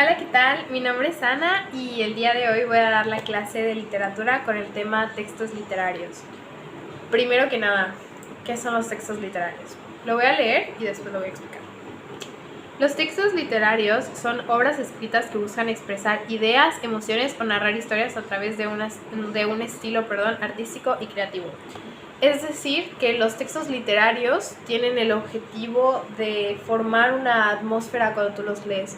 Hola, ¿qué tal? Mi nombre es Ana y el día de hoy voy a dar la clase de literatura con el tema textos literarios. Primero que nada, ¿qué son los textos literarios? Lo voy a leer y después lo voy a explicar. Los textos literarios son obras escritas que buscan expresar ideas, emociones o narrar historias a través de un estilo artístico y creativo. Es decir, que los textos literarios tienen el objetivo de formar una atmósfera cuando tú los lees,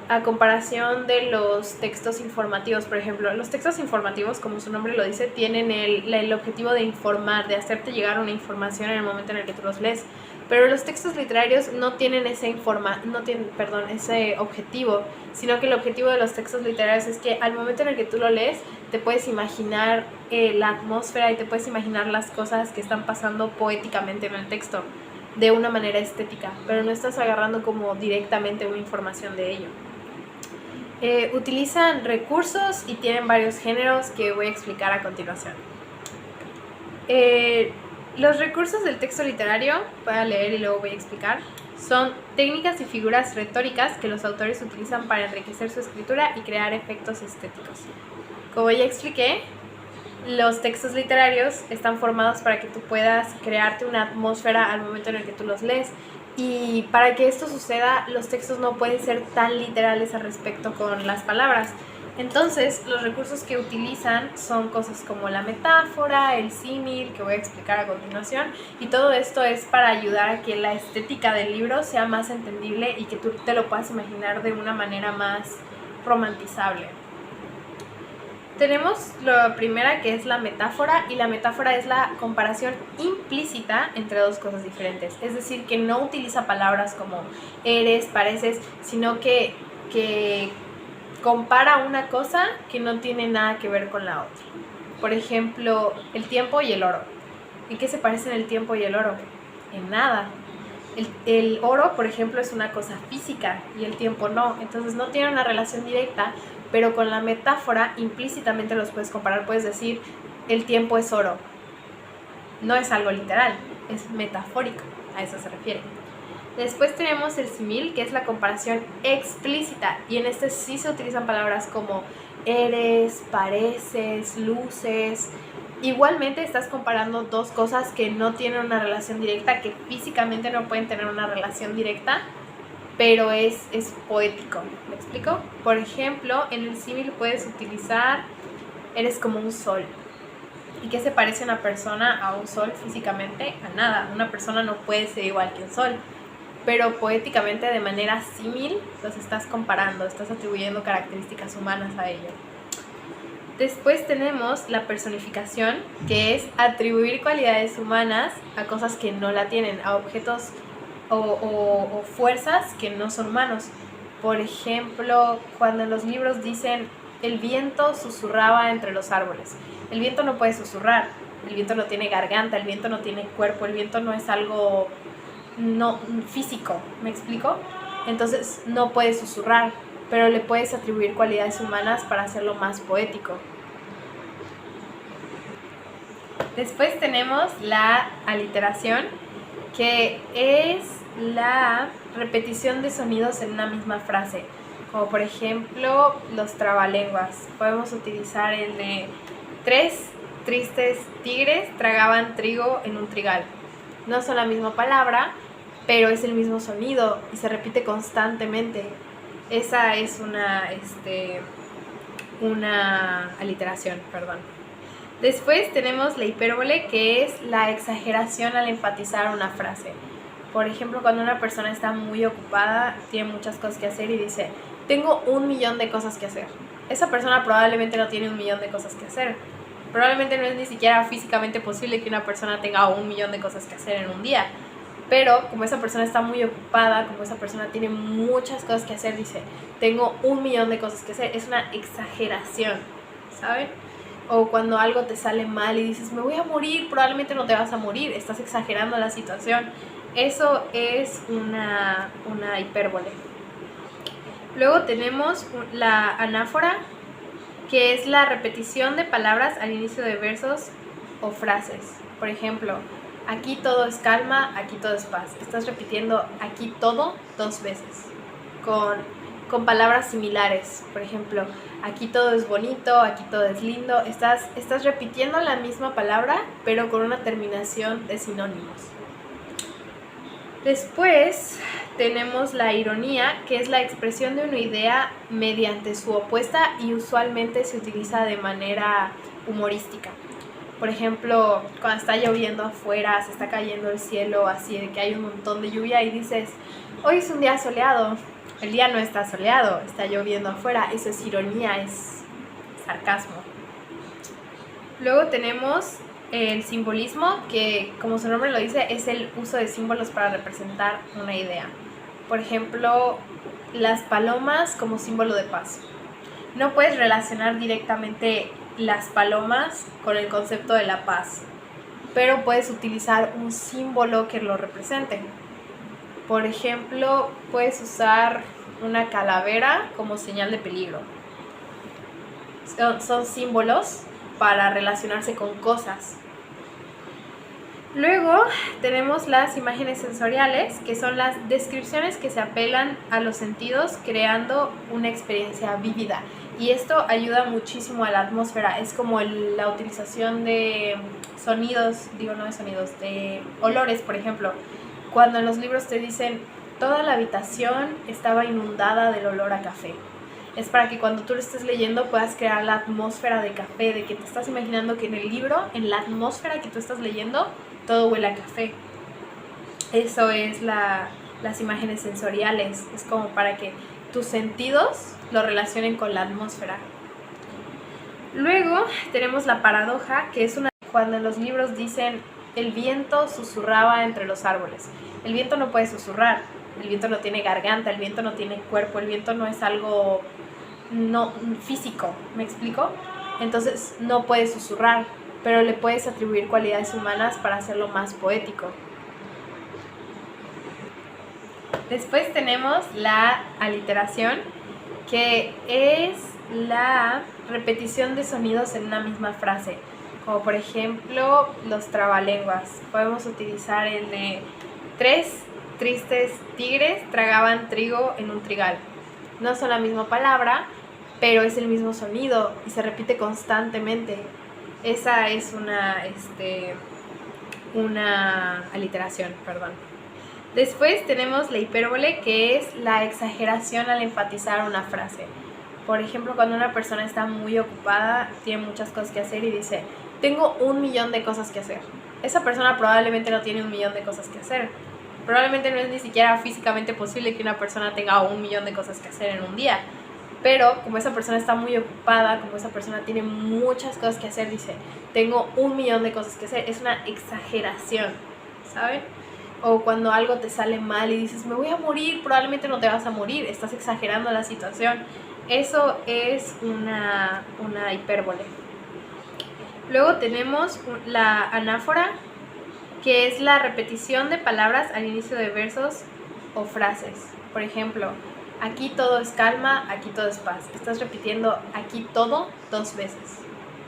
a comparación de los textos informativos. Por ejemplo, los textos informativos, como su nombre lo dice, tienen el objetivo de informar, de hacerte llegar una información en el momento en el que tú los lees. Pero los textos literarios no tienen ese objetivo, sino que el objetivo de los textos literarios es que al momento en el que tú lo lees, te puedes imaginar la atmósfera y te puedes imaginar las cosas que están pasando poéticamente en el texto, de una manera estética, pero no estás agarrando como directamente una información de ello. Utilizan recursos y tienen varios géneros que voy a explicar a continuación. Los recursos del texto literario, voy a leer y luego voy a explicar, son técnicas y figuras retóricas que los autores utilizan para enriquecer su escritura y crear efectos estéticos. Como ya expliqué, los textos literarios están formados para que tú puedas crearte una atmósfera al momento en el que tú los lees. Y para que esto suceda, los textos no pueden ser tan literales al respecto con las palabras. Entonces, los recursos que utilizan son cosas como la metáfora, el símil, que voy a explicar a continuación, y todo esto es para ayudar a que la estética del libro sea más entendible y que tú te lo puedas imaginar de una manera más romantizable. Tenemos la primera, que es la metáfora, y la metáfora es la comparación implícita entre dos cosas diferentes. Es decir, que no utiliza palabras como eres, pareces, sino que compara una cosa que no tiene nada que ver con la otra. Por ejemplo, el tiempo y el oro. ¿En qué se parecen el tiempo y el oro? En nada. El oro, por ejemplo, es una cosa física y el tiempo no. Entonces no tiene una relación directa, pero con la metáfora implícitamente los puedes comparar. Puedes decir, el tiempo es oro. No es algo literal, es metafórico, a eso se refiere. Después tenemos el símil, que es la comparación explícita, y en este sí se utilizan palabras como eres, pareces, luces. Igualmente estás comparando dos cosas que no tienen una relación directa, que físicamente no pueden tener una relación directa, pero es poético. ¿Me explico? Por ejemplo, en el símil puedes utilizar eres como un sol. ¿Y qué se parece una persona a un sol físicamente? A nada. Una persona no puede ser igual que un sol, pero poéticamente, de manera símil, los estás comparando, estás atribuyendo características humanas a ello. Después tenemos la personificación, que es atribuir cualidades humanas a cosas que no la tienen, a objetos o fuerzas que no son humanos. Por ejemplo, cuando en los libros dicen el viento susurraba entre los árboles. El viento no puede susurrar, el viento no tiene garganta, el viento no tiene cuerpo, el viento no es algo no físico, ¿me explico? Entonces no puedes susurrar, pero le puedes atribuir cualidades humanas para hacerlo más poético. Después tenemos la aliteración, que es la repetición de sonidos en una misma frase, como por ejemplo los trabalenguas. Podemos utilizar el de 3 tristes tigres tragaban trigo en un trigal. No son la misma palabra, pero es el mismo sonido y se repite constantemente. Esa es una aliteración, perdón. Después tenemos la hipérbole, que es la exageración al enfatizar una frase. Por ejemplo, cuando una persona está muy ocupada, tiene muchas cosas que hacer y dice, tengo 1.000.000 de cosas que hacer. Esa persona probablemente no tiene 1.000.000 de cosas que hacer. Probablemente no es ni siquiera físicamente posible que una persona tenga 1.000.000 de cosas que hacer en un día. Pero como esa persona está muy ocupada, como esa persona tiene muchas cosas que hacer, dice, tengo 1.000.000 de cosas que hacer. Es una exageración, ¿saben? O cuando algo te sale mal y dices, me voy a morir, probablemente no te vas a morir, estás exagerando la situación. Eso es una hipérbole. Luego tenemos la anáfora, que es la repetición de palabras al inicio de versos o frases. Por ejemplo, aquí todo es calma, aquí todo es paz. Estás repitiendo aquí todo 2 veces, con con palabras similares. Por ejemplo, aquí todo es bonito, aquí todo es lindo. Estás repitiendo la misma palabra, pero con una terminación de sinónimos. Después tenemos la ironía, que es la expresión de una idea mediante su opuesta y usualmente se utiliza de manera humorística. Por ejemplo, cuando está lloviendo afuera, se está cayendo el cielo, así de que hay un montón de lluvia y dices, hoy es un día soleado. El día no está soleado, está lloviendo afuera. Eso es ironía, es sarcasmo. Luego tenemos el simbolismo, que como su nombre lo dice, es el uso de símbolos para representar una idea. Por ejemplo, las palomas como símbolo de paz. No puedes relacionar directamente las palomas con el concepto de la paz, pero puedes utilizar un símbolo que lo represente. Por ejemplo, puedes usar una calavera como señal de peligro. Son símbolos para relacionarse con cosas. Luego tenemos las imágenes sensoriales, que son las descripciones que se apelan a los sentidos creando una experiencia vívida. Y esto ayuda muchísimo a la atmósfera. Es como la utilización de sonidos, de olores, por ejemplo. Cuando en los libros te dicen, toda la habitación estaba inundada del olor a café. Es para que cuando tú lo estés leyendo puedas crear la atmósfera de café, de que te estás imaginando que en el libro, en la atmósfera que tú estás leyendo, todo huele a café. Eso es las imágenes sensoriales. Es como para que tus sentidos lo relacionen con la atmósfera. Luego tenemos la paradoja, que es cuando en los libros dicen el viento susurraba entre los árboles. El viento no puede susurrar, el viento no tiene garganta, el viento no tiene cuerpo, el viento no es algo no físico, ¿me explico? Entonces no puede susurrar, pero le puedes atribuir cualidades humanas para hacerlo más poético. Después tenemos la aliteración, que es la repetición de sonidos en una misma frase, como por ejemplo los trabalenguas. Podemos utilizar el de 3 tristes tigres tragaban trigo en un trigal. No son la misma palabra, pero es el mismo sonido y se repite constantemente. Esa es una aliteración, perdón. Después tenemos la hipérbole, que es la exageración al enfatizar una frase. Por ejemplo, cuando una persona está muy ocupada, tiene muchas cosas que hacer y dice, tengo 1.000.000 de cosas que hacer. Esa persona probablemente no tiene 1.000.000 de cosas que hacer. Probablemente no es ni siquiera físicamente posible que una persona tenga 1.000.000 de cosas que hacer en un día. Pero como esa persona está muy ocupada, como esa persona tiene muchas cosas que hacer, dice, tengo 1.000.000 de cosas que hacer. Es una exageración, ¿saben? O cuando algo te sale mal y dices, me voy a morir, probablemente no te vas a morir, estás exagerando la situación. Eso es una hipérbole. Luego tenemos la anáfora, que es la repetición de palabras al inicio de versos o frases. Por ejemplo, aquí todo es calma, aquí todo es paz. Estás repitiendo aquí todo 2 veces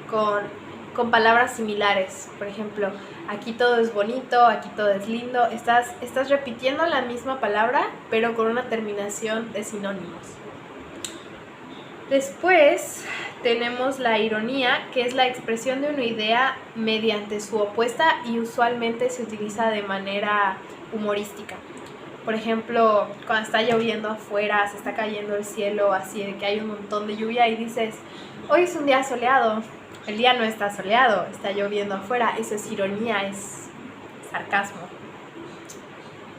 con palabras similares. Por ejemplo, aquí todo es bonito, aquí todo es lindo. Estás repitiendo la misma palabra, pero con una terminación de sinónimos. Después tenemos la ironía, que es la expresión de una idea mediante su opuesta y usualmente se utiliza de manera humorística. Por ejemplo, cuando está lloviendo afuera, se está cayendo el cielo, así de que hay un montón de lluvia y dices, hoy es un día soleado. El día no está soleado, está lloviendo afuera. Eso es ironía, es sarcasmo.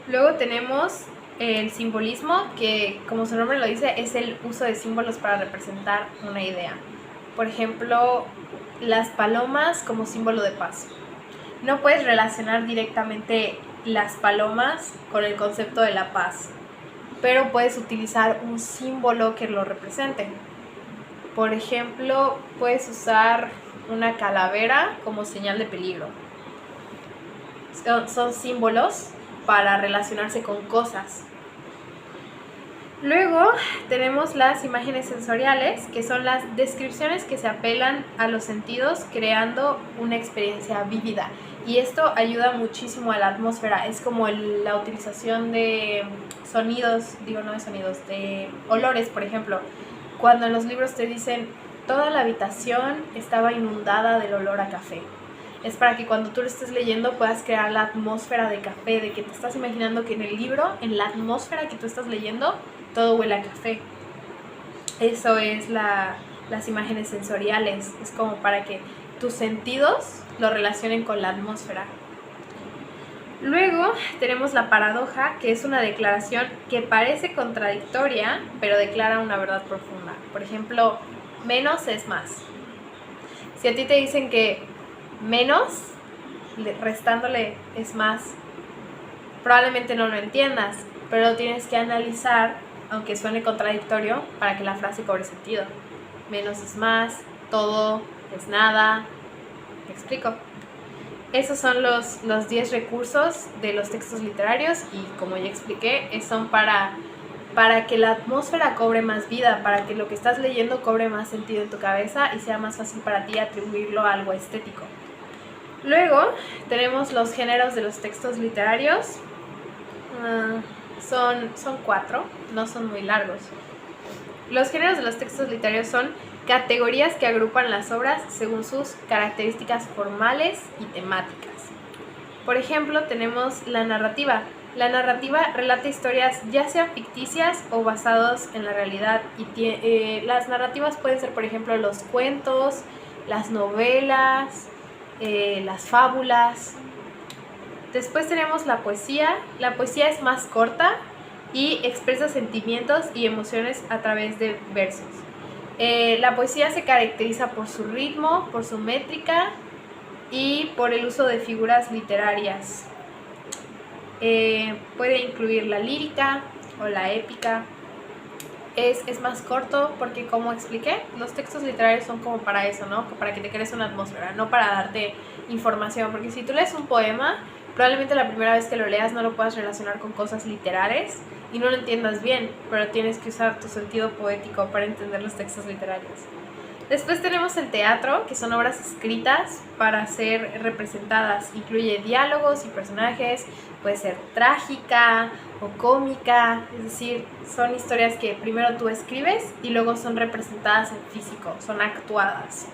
Luego tenemos el simbolismo, que como su nombre lo dice, es el uso de símbolos para representar una idea. Por ejemplo, las palomas como símbolo de paz. No puedes relacionar directamente las palomas con el concepto de la paz, pero puedes utilizar un símbolo que lo represente. Por ejemplo, puedes usar una calavera como señal de peligro. Son símbolos para relacionarse con cosas. Luego tenemos las imágenes sensoriales, que son las descripciones que se apelan a los sentidos creando una experiencia vívida. Y esto ayuda muchísimo a la atmósfera. Es como la utilización de sonidos, digo no de sonidos, de olores, por ejemplo. Cuando en los libros te dicen toda la habitación estaba inundada del olor a café. Es para que cuando tú lo estés leyendo puedas crear la atmósfera de café, de que te estás imaginando que en el libro, en la atmósfera que tú estás leyendo, todo huele a café. Eso es las imágenes sensoriales. Es como para que tus sentidos lo relacionen con la atmósfera. Luego tenemos la paradoja, que es una declaración que parece contradictoria, pero declara una verdad profunda. Por ejemplo, menos es más. Si a ti te dicen que menos, restándole es más, probablemente no lo entiendas, pero lo tienes que analizar, aunque suene contradictorio, para que la frase cobre sentido. Menos es más, todo es nada. ¿Me explico? Esos son los 10 recursos de los textos literarios y, como ya expliqué, son para que la atmósfera cobre más vida, para que lo que estás leyendo cobre más sentido en tu cabeza y sea más fácil para ti atribuirlo a algo estético. Luego tenemos los géneros de los textos literarios. Son 4, no son muy largos. Los géneros de los textos literarios son categorías que agrupan las obras según sus características formales y temáticas. Por ejemplo, tenemos la narrativa. La narrativa relata historias ya sean ficticias o basadas en la realidad. Y las narrativas pueden ser, por ejemplo, los cuentos, las novelas, las fábulas. Después tenemos la poesía. La poesía es más corta y expresa sentimientos y emociones a través de versos. La poesía se caracteriza por su ritmo, por su métrica y por el uso de figuras literarias. Puede incluir la lírica o la épica. Es más corto porque, como expliqué, los textos literarios son como para eso, ¿no? Para que te crees una atmósfera, no para darte información. Porque si tú lees un poema, probablemente la primera vez que lo leas no lo puedas relacionar con cosas literarias y no lo entiendas bien, pero tienes que usar tu sentido poético para entender los textos literarios. Después tenemos el teatro, que son obras escritas para ser representadas. Incluye diálogos y personajes, puede ser trágica o cómica, es decir, son historias que primero tú escribes y luego son representadas en físico, son actuadas.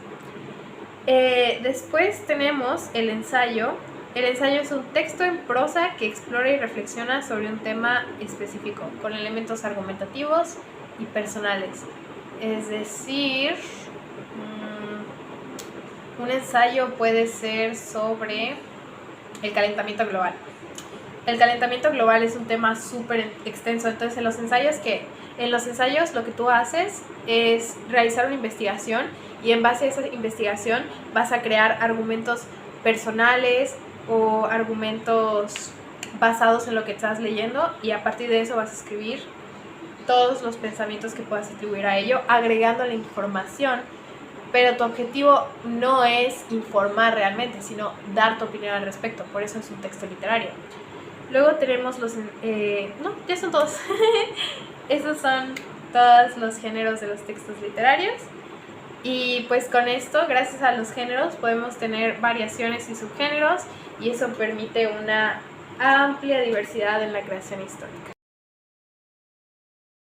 Después tenemos el ensayo. El ensayo es un texto en prosa que explora y reflexiona sobre un tema específico, con elementos argumentativos y personales. Es decir, un ensayo puede ser sobre el calentamiento global. El calentamiento global es un tema súper extenso, entonces en los ensayos lo que tú haces es realizar una investigación y en base a esa investigación vas a crear argumentos personales o argumentos basados en lo que estás leyendo y a partir de eso vas a escribir todos los pensamientos que puedas atribuir a ello, agregando la información, pero tu objetivo no es informar realmente, sino dar tu opinión al respecto, por eso es un texto literario. Luego tenemos no, ya son todos. Esos son todos los géneros de los textos literarios. Y pues con esto, gracias a los géneros, podemos tener variaciones y subgéneros y eso permite una amplia diversidad en la creación histórica.